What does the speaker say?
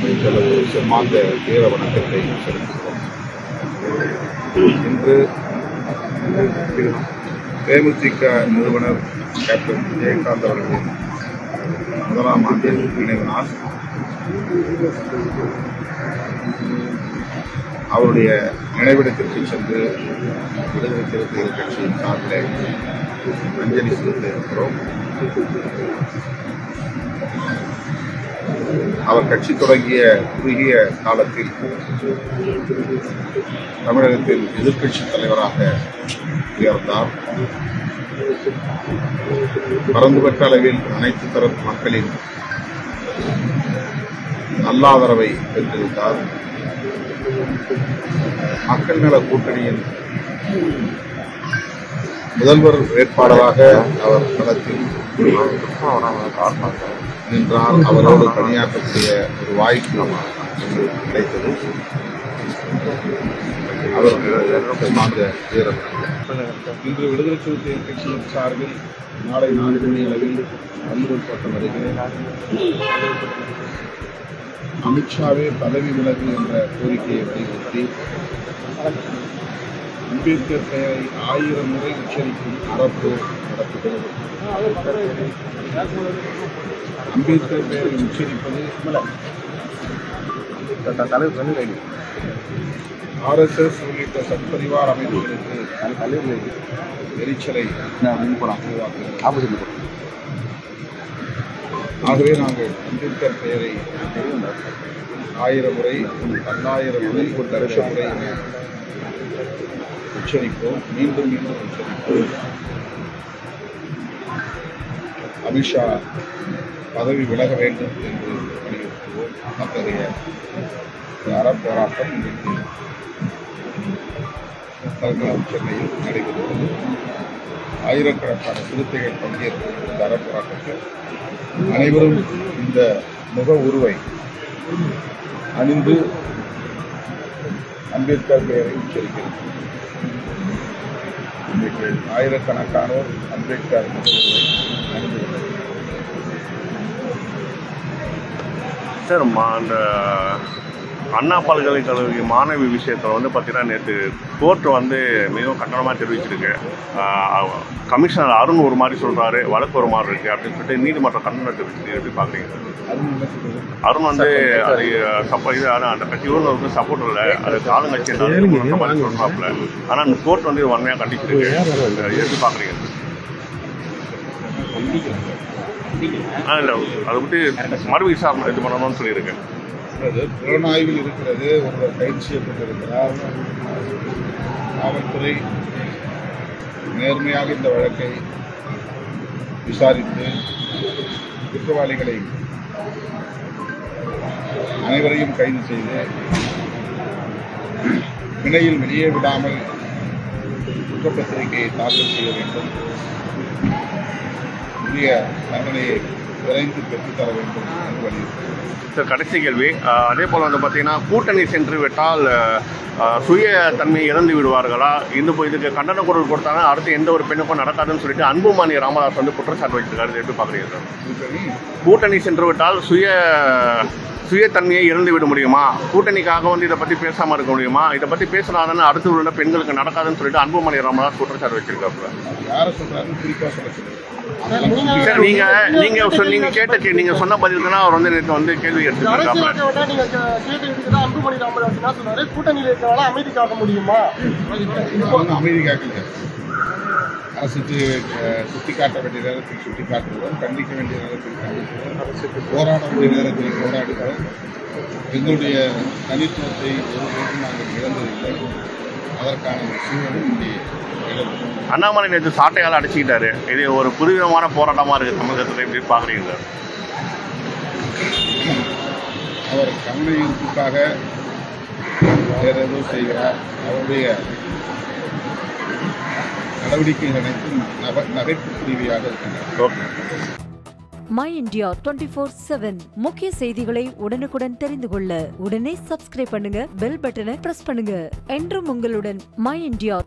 எங்களது செம்மாந்த வீர வணக்கத்தை செலுத்துகிறோம். இன்று தேமுதிக நிறுவனர் கேப்டன் விஜயகாந்த் அவர்களின் முதலாம் ஆண்டு நினைவு நாள். அவருடைய நினைவிடத்திற்கு சென்று விடுதலை சிறுத்தைகள் கட்சியின் சார்பில் அஞ்சலி செலுத்த இருக்கிறோம். அவர் கட்சி தொடங்கிய குறுகிய காலத்தில் தமிழகத்தில் எதிர்க்கட்சித் தலைவராக உயர்ந்தார். பரந்துபட்ட அளவில் அனைத்து தரப்பு மக்களின் நல்ல ஆதரவை பெற்றிருந்தார். மக்கள் நல கூட்டணியின் முதல்வர் வேட்பாளராக அவர் களத்தில் நின்றார். அவரோடு பணியாற்றக்கூடிய ஒரு வாய்ப்பு கிடைத்தது. இன்று விடுதலை சிறுத்தைகள் கட்சியின் சார்பில் நாளை 4 மணி அளவில் வள்ளுவர் கோட்டம் வருகிறேன். அமித்ஷாவே பதவி விலகு என்ற கோரிக்கையை வலியுறுத்தி அம்பேத்கர் பெயரை 1000 முறை உச்சரிக்கும் அறப்போர் நடத்துகிறது. அம்பேத்கர் பெயரை உச்சரிப்பது RSS உள்ளிட்ட சத்பரிவார் அமைப்புகளுக்கு எரிச்சலை உருவாக்குகிறது. ஆகவே நாங்கள் அம்பேத்கர் பெயரை 1000 முறை 10,000 முறை 1,00,000 முறை உச்சரிப்போம். மீண்டும் மீண்டும் உச்சரிப்போம். அமித்ஷா பதவி விலக வேண்டும் என்று வலியுறுத்துவோம். அத்தகைய அறப்போராட்டம் இன்றைக்கு தலைநகர் சென்னையில் நடைபெறுகிறது. ஆயிரக்கணக்கான சிறுத்தைகள் பங்கேற்கும் இந்த அறப்போராட்டத்தில் அனைவரும் இந்த முக உருவை அணிந்து அம்பேத்கர் பெயரை உச்சரிக்கிறது. இன்றைக்கு ஆயிரக்கணக்கானோர் அம்பேத்கர் முக உருவை அணிந்துள்ளனர். சார், அந்த அண்ணா பல்கலைக்கழக மாணவி விஷயத்தில் பார்த்தீங்கன்னா நேற்று கோர்ட்டு மிகவும் கண்டனமாக தெரிவிச்சிருக்கு. கமிஷனர் அருண் ஒரு மாதிரி சொல்கிறாரு, வழக்கு ஒரு மாதிரி இருக்குது அப்படின்னு சொல்லிட்டு நீதிமன்றம் கண்டனம் தெரிவிச்சிருக்கு. எப்படி பார்க்குறீங்க? அருண் அது இது அந்த கட்சியோடு சப்போர்ட் இல்லை, அது ஆளுங்கட்சி மாதிரி சொல்கிறாப்புல. ஆனால் அந்த கோர்ட் வன்மையாக கண்டிச்சிருக்கு. எப்படி பார்க்குறீங்க? இல்லை, அதை பற்றி மறு விசாரணை இது பண்ணணும்னு சொல்லியிருக்கேன். புலனாய்வில் இருக்கிறது. ஒருவர் கைது செய்யப்பட்டிருக்கிறார். காவல்துறை நேர்மையாக இந்த வழக்கை விசாரித்து குற்றவாளிகளை அனைவரையும் கைது செய்து பிணையில் வெளியே விடாமல் குற்றப்பத்திரிகையை தாக்கல் செய்ய வேண்டும். உரிய தண்டனையை விரைந்து பெற்றுத்தர வேண்டும் என்று வலியுறுத்தினார். சார், கடைசி கேள்வி. அதே போல் பார்த்தீங்கன்னா கூட்டணி சென்று விட்டால் சுய தன்மையை இழந்து விடுவார்களா? இதுக்கு கண்டன குரல் கொடுத்தாங்க, அடுத்து எந்த ஒரு பெண்ணுக்கும் நடக்காதுன்னு சொல்லிட்டு அன்புமணி ராமதாஸ் குற்றச்சாட்டு வச்சிருக்காரு. எப்படி பார்க்குறீங்க சார்? கூட்டணி சென்று விட்டால் சுய தன்மையை இழந்து விட முடியுமா? கூட்டணிக்காக இதை பற்றி பேசாமல் இருக்க முடியுமா? இதை பற்றி பேசினாதானே அடுத்து உள்ள பெண்களுக்கு நடக்காதுன்னு சொல்லிட்டு அன்புமணி ராமதாஸ் குற்றச்சாட்டு வச்சிருக்காப்புல. யாரை சொல்றாருன்னு குறிப்பாக சொல்ல சார், நீங்க கேட்ட நீங்க சொன்ன பதிலுக்கு தான் அவர் நேற்று கேள்வி எடுத்துருக்காங்க. அமைதி காக்கல. அரசுக்கு சுட்டி காட்ட வேண்டிய நேரத்தில் சுட்டி காட்டுவோம், கண்டிக்க வேண்டிய நேரத்தில் கண்டிக்கிறோம், போராட வேண்டிய நேரத்தில் போராடுகிறோம். எங்களுடைய தனித்துவத்தை ஒருபோதும் நாங்கள் இழந்ததில்லை. அதற்கான சூழலும் இங்கே அண்ணாமலை நேற்று சாட்டையால் அடிச்சுக்கிட்டாரு. இது ஒரு புதுவிதமான போராட்டமாக இருக்குது தமிழகத்தில். எப்படி பார்க்குறீங்க? அவர் கவன ஈர்ப்புக்காக வேற ஏதோ செய்கிறார். அவருடைய நடவடிக்கைகள் அனைத்தும் நகைப்புக்குரியவையாக இருக்கின்றன. My India 24/7 முக்கிய செய்திகளை உடனுக்குடன் தெரிந்து கொள்ள உடனே சப்ஸ்கிரைப் பண்ணுங்க, பெல் பட்டனை பிரஸ் பண்ணுங்க. என்றும் உங்களுடன் My India.